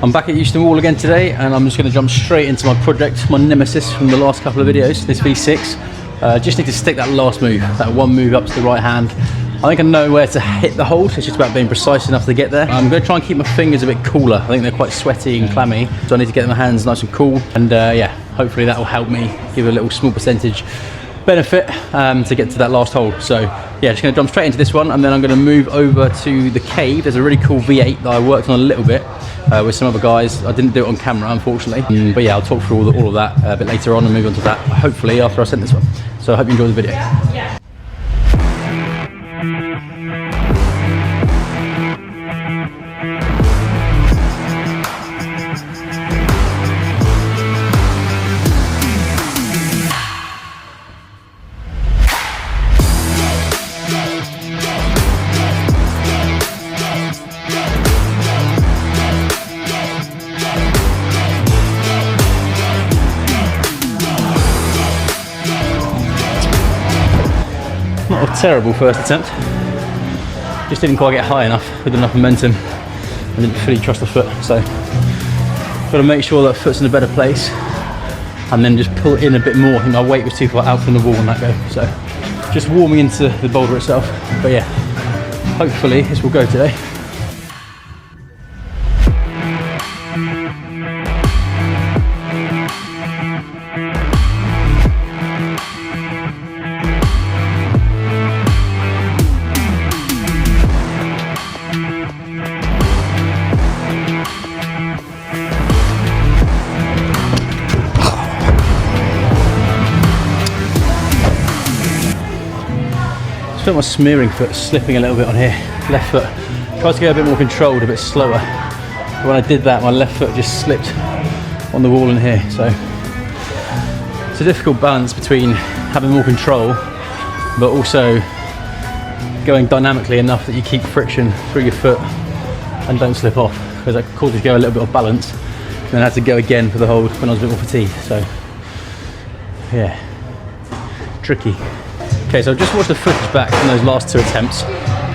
I'm back at Euston Wall again today, and I'm just going to jump straight into my project, my nemesis from the last couple of videos, this V6. Just need to stick that last move, that one move up to the right hand. I think I know where to hit the hold, it's just about being precise enough to get there. I'm going to try and keep my fingers a bit cooler. I think they're quite sweaty and clammy, so I need to get my hands nice and cool, and yeah, hopefully that will help me give a little small percentage benefit to get to that last hold. So yeah, just going to jump straight into this one, and then I'm going to move over to the cave. There's a really cool V8 that I worked on a little bit with some other guys. I didn't do it on camera, unfortunately, but yeah, I'll talk through all of that a bit later on and move on to that, hopefully, after I send this one. So I hope you enjoy the video. Yeah. Not a terrible first attempt, just didn't quite get high enough with enough momentum. I didn't fully trust the foot, so got to make sure that foot's in a better place and then just pull it in a bit more. I think my weight was too far out from the wall on that go, so just warming into the boulder itself. But yeah, hopefully this will go today. I feel my smearing foot slipping a little bit on here. Left foot. Tried to go a bit more controlled, a bit slower. But when I did that, my left foot just slipped on the wall in here. So it's a difficult balance between having more control, but also going dynamically enough that you keep friction through your foot and don't slip off, because that caused me to go a little bit off balance. And then I had to go again for the hold when I was a bit more fatigued. So yeah, tricky. Okay, so I've just watched the footage back from those last two attempts.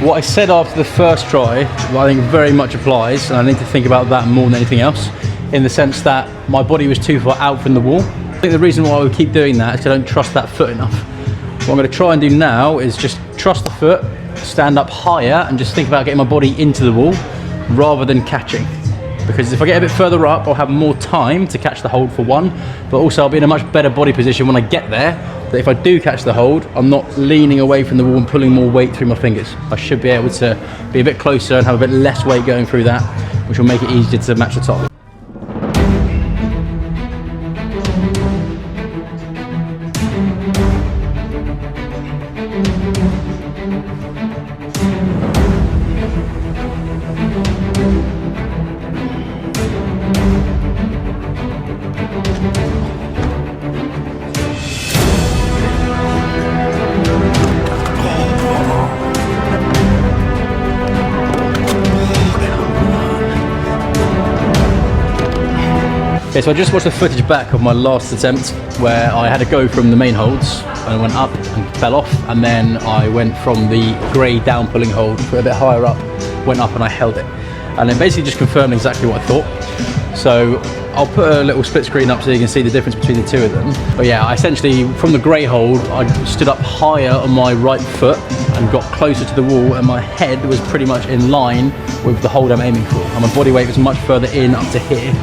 What I said after the first try, I think very much applies, and I need to think about that more than anything else, in the sense that my body was too far out from the wall. I think the reason why I would keep doing that is because I don't trust that foot enough. What I'm going to try and do now is just trust the foot, stand up higher, and just think about getting my body into the wall rather than catching. Because if I get a bit further up, I'll have more time to catch the hold for one, but also I'll be in a much better body position when I get there, that if I do catch the hold, I'm not leaning away from the wall and pulling more weight through my fingers. I should be able to be a bit closer and have a bit less weight going through that, which will make it easier to match the top. Okay, so I just watched the footage back of my last attempt where I had to go from the main holds and I went up and fell off, and then I went from the grey down pulling hold for a bit higher up, went up and I held it, and then basically just confirmed exactly what I thought. So I'll put a little split screen up so you can see the difference between the two of them. But yeah, I essentially from the grey hold I stood up higher on my right foot and got closer to the wall, and my head was pretty much in line with the hold I'm aiming for, and my body weight was much further in up to here.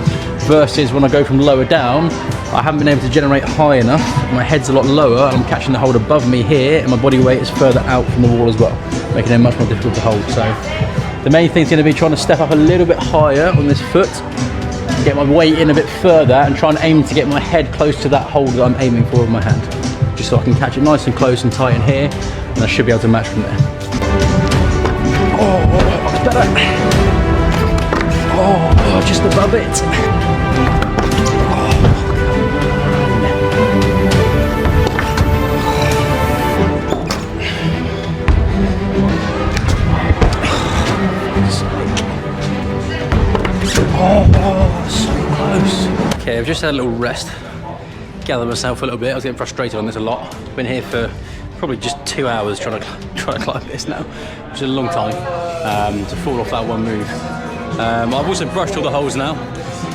Versus when I go from lower down, I haven't been able to generate high enough, my head's a lot lower, and I'm catching the hold above me here, and my body weight is further out from the wall as well, making it much more difficult to hold. So the main thing is going to be trying to step up a little bit higher on this foot, get my weight in a bit further, and try and aim to get my head close to that hold that I'm aiming for with my hand, just so I can catch it nice and close and tight in here, and I should be able to match from there. Oh, that's better. Oh, just above it. Oh, so close. Okay, I've just had a little rest, gather myself a little bit. I was getting frustrated on this a lot. Been here for probably just 2 hours trying to climb this now, which is a long time to fall off that one move. I've also brushed all the holes now,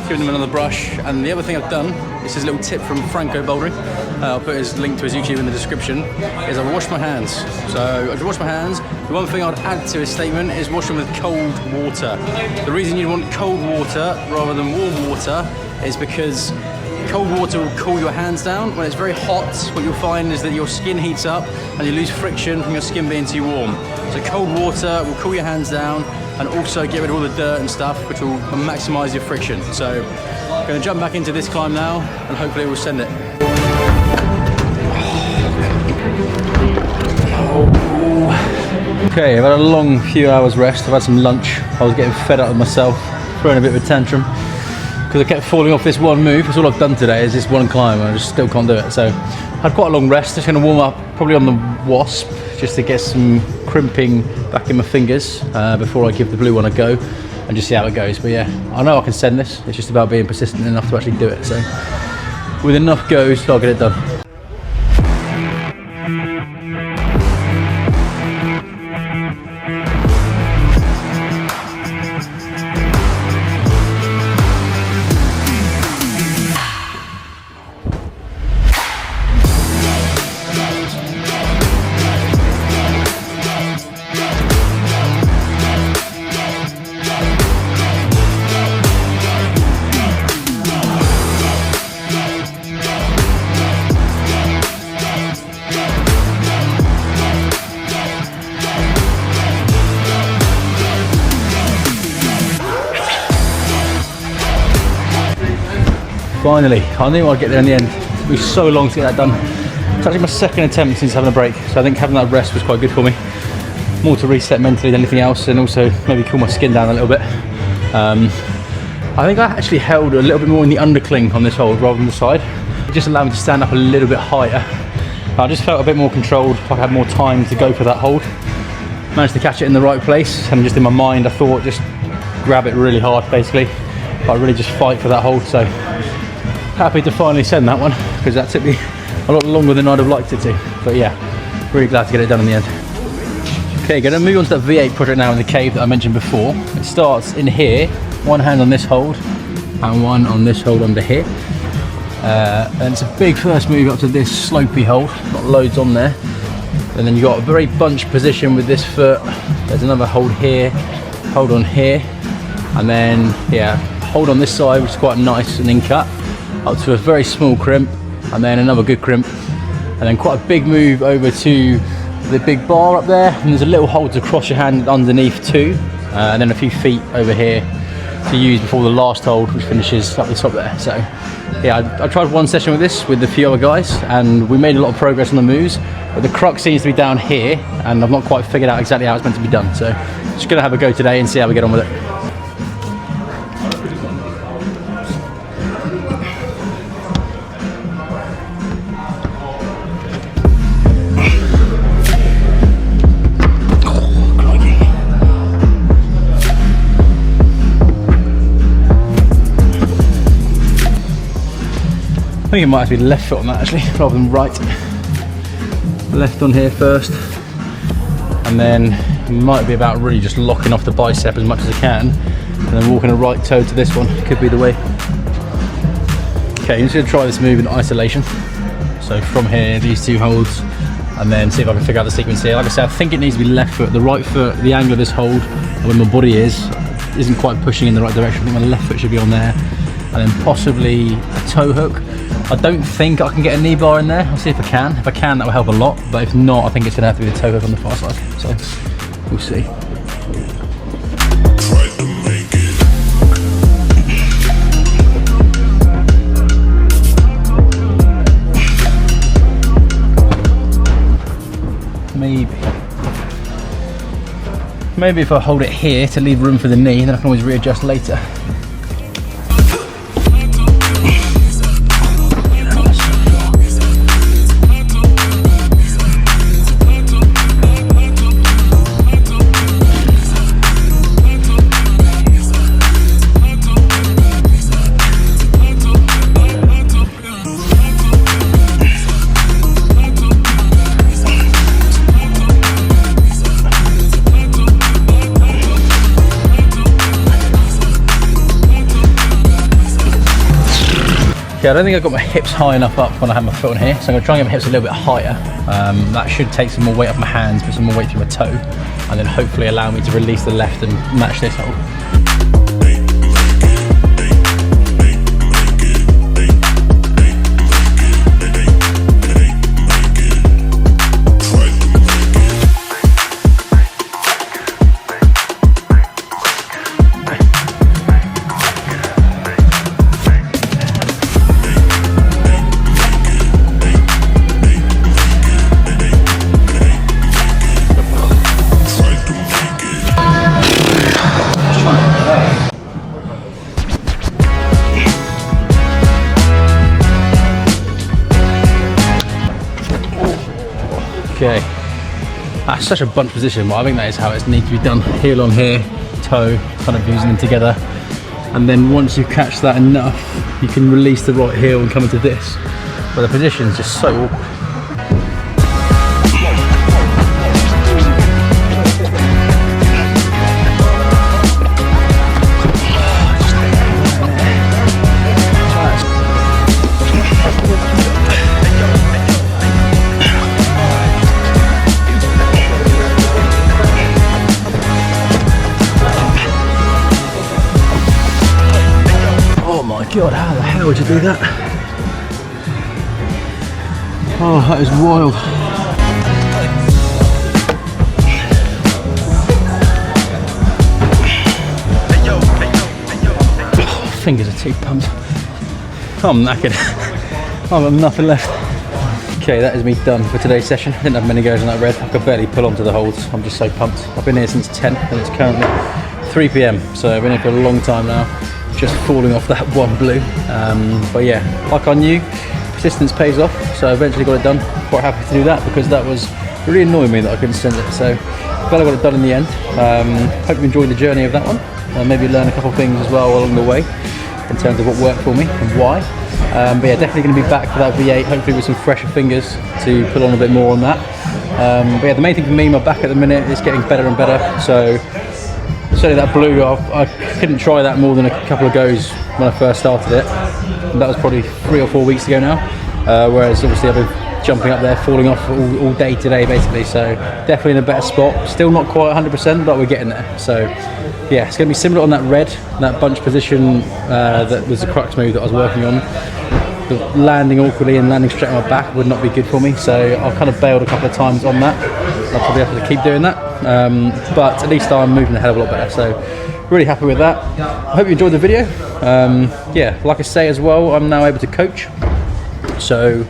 given them another brush. And the other thing I've done, this is a little tip from Franco Bouldering, I'll put his link to his YouTube in the description, is I've washed my hands. So I've washed my hands. The one thing I'd add to his statement is wash them with cold water. The reason you want cold water rather than warm water is because cold water will cool your hands down. When it's very hot, what you'll find is that your skin heats up and you lose friction from your skin being too warm. So cold water will cool your hands down and also get rid of all the dirt and stuff, which will maximise your friction. So I'm going to jump back into this climb now and hopefully it will send it. Okay, I've had a long few hours rest. I've had some lunch. I was getting fed up with myself, throwing a bit of a tantrum because I kept falling off this one move. That's all I've done today is this one climb and I just still can't do it. So I had quite a long rest. Just going to warm up probably on the Wasp just to get some crimping back in my fingers before I give the blue one a go and just see how it goes. But yeah, I know I can send this. It's just about being persistent enough to actually do it. So with enough goes, I'll get it done. Finally, I knew I'd get there in the end. It took me so long to get that done. It's actually my second attempt since having a break, so I think having that rest was quite good for me. More to reset mentally than anything else, and also maybe cool my skin down a little bit. I think I actually held a little bit more in the undercling on this hold rather than the side. It just allowed me to stand up a little bit higher. I just felt a bit more controlled, like I had more time to go for that hold. Managed to catch it in the right place, and just in my mind I thought just grab it really hard basically. But I really just fight for that hold, so happy to finally send that one because that took me a lot longer than I'd have liked it to. But yeah, really glad to get it done in the end. Okay, going to move on to that V8 project now in the cave that I mentioned before. It starts in here, one hand on this hold and one on this hold under here. And it's a big first move up to this slopey hold, got loads on there. And then you've got a very bunched position with this foot. There's another hold here, hold on here, and then yeah, hold on this side, which is quite nice and in cut, up to a very small crimp, and then another good crimp, and then quite a big move over to the big bar up there, and there's a little hold to cross your hand underneath too, and then a few feet over here to use before the last hold, which finishes up the top there. So yeah, I tried one session with this with a few other guys, and we made a lot of progress on the moves, but the crux seems to be down here, and I've not quite figured out exactly how it's meant to be done. So just gonna have a go today and see how we get on with it. I think it might have to be left foot on that actually, rather than right. Left on here first, and then it might be about really just locking off the bicep as much as I can, and then walking a right toe to this one, could be the way. Okay, I'm just going to try this move in isolation. So from here, these two holds, and then see if I can figure out the sequence here. Like I said, I think it needs to be left foot. The right foot, the angle of this hold, where my body isn't quite pushing in the right direction. I think my left foot should be on there, and then possibly a toe hook. I don't think I can get a knee bar in there. I'll see if I can. If I can, that will help a lot, but if not, I think it's gonna have to be the toe hook on the far side. So we'll see. Maybe if I hold it here to leave room for the knee, then I can always readjust later. Okay, I don't think I've got my hips high enough up when I have my foot on here, so I'm going to try and get my hips a little bit higher. That should take some more weight off my hands, put some more weight through my toe, and then hopefully allow me to release the left and match this hold. Okay, that's such a bunch position, but I think that is how it needs to be done. Heel on here, toe, kind of using them together. And then once you catch that enough, you can release the right heel and come into this. But the position is just so awkward. God, how the hell would you do that? Oh, that is wild. Oh, fingers are too pumped. I'm knackered. I've got nothing left. Okay, that is me done for today's session. I didn't have many goes on that red. I could barely pull onto the holds. I'm just so pumped. I've been here since 10 and it's currently 3 PM. So I've been here for a long time now. Just falling off that one blue, but yeah, like I knew, persistence pays off, so I eventually got it done. Quite happy to do that because that was really annoying me that I couldn't send it, so glad I got it done in the end. Hope you enjoyed the journey of that one, and maybe learn a couple of things as well along the way in terms of what worked for me and why. But yeah, definitely going to be back for that V8, hopefully with some fresher fingers to put on a bit more on that. But yeah, the main thing for me, my back at the minute is getting better and better, so certainly that blue, I couldn't try that more than a couple of goes when I first started it. And that was probably 3 or 4 weeks ago now. Whereas obviously I've been jumping up there, falling off all day today basically. So definitely in a better spot. Still not quite 100%, but we're getting there. So yeah, it's going to be similar on that red, that bunch position that was the crux move that I was working on. The landing awkwardly and landing straight on my back would not be good for me. So I kind of bailed a couple of times on that. I'll probably have to keep doing that. But at least I'm moving a hell of a lot better, so really happy with that. I hope you enjoyed the video. Yeah, like I say as well, I'm now able to coach, so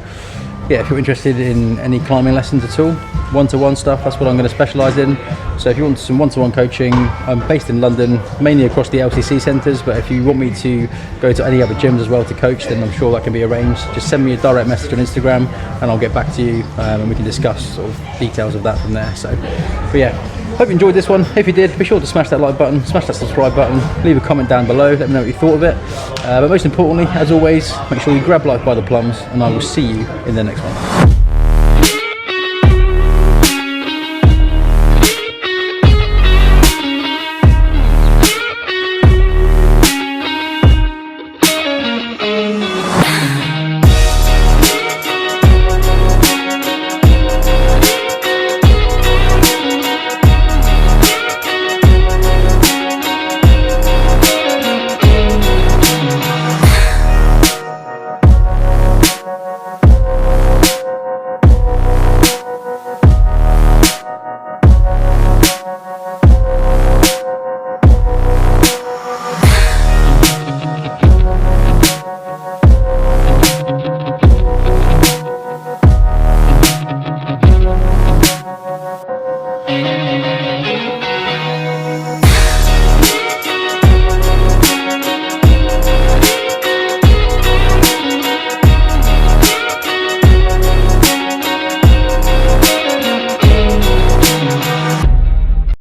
yeah, if you're interested in any climbing lessons at all, one-to-one stuff, that's what I'm going to specialise in. So if you want some one-to-one coaching, I'm based in London, mainly across the LCC centres, but if you want me to go to any other gyms as well to coach, then I'm sure that can be arranged. Just send me a direct message on Instagram and I'll get back to you, and we can discuss sort of details of that from there. So, but yeah, hope you enjoyed this one. If you did, be sure to smash that like button, smash that subscribe button, leave a comment down below, let me know what you thought of it. But most importantly, as always, make sure you grab life by the plums, and I will see you in the next one.